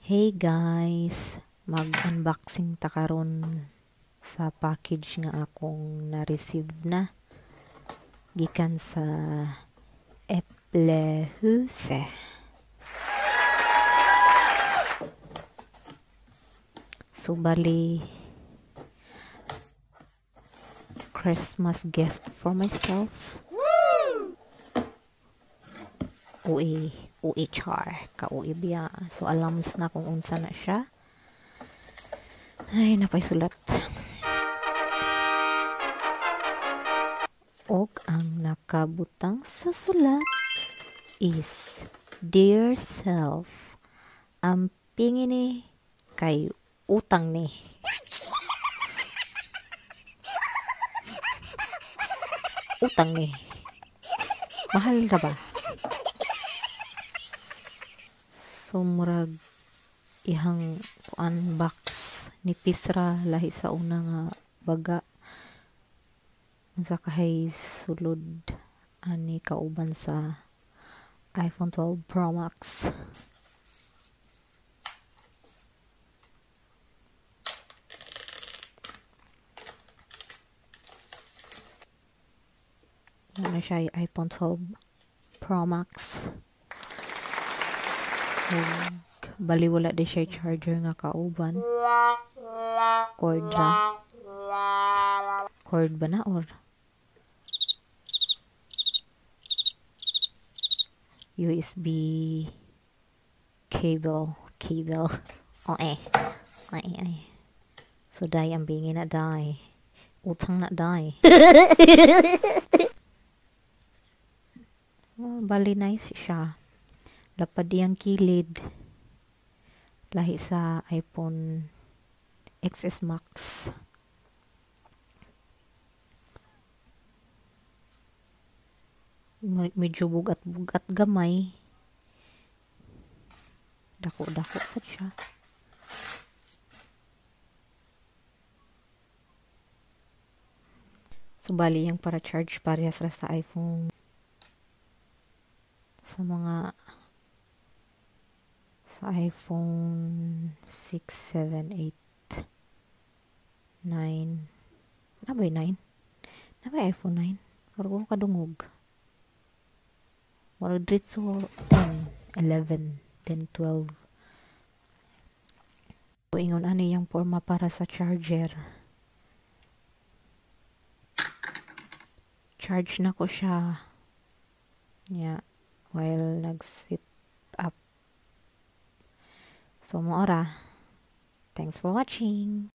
Hey guys, mag-unboxing ta karon sa package nga akong na-receive na gikan sa Eplehuse. So bali Christmas gift for myself. Ue char ka ue biya. So alams na kung unsa na siya. Ay napay sulat. Og ang nakabutang sa sulat is Dear Self, ang pingin ni kay utang ni. Utang ni. Mahal ka ba? So murag ihang kuan box ni Pisra lahi sa una nga baga unsa kahay sulod ani kauban sa iPhone 12 Pro Max. Ano siya iPhone 12 Pro Max. Bali wala di siya charger nga kauban. Cord ra. Cord ba na or USB cable. Ay. So dai ang bingi na dai. Utang na dai. Oh, bali nice siya. Lapad diyang kilid. Lahi sa iPhone XS Max. Medyo bugat gamay. Dako sa siya. So bali yung para charge parehas ra sa iPhone. Sa iPhone 6, 7, 8, 9. Nabay 9? Nabay iPhone 9? Parang ko kadungog. Parang dritso 10, 11, 10, 12. So ingon ano yung forma para sa charger. Charge na ko siya. Yeah. While nag-sit up. So, moora. Thanks for watching.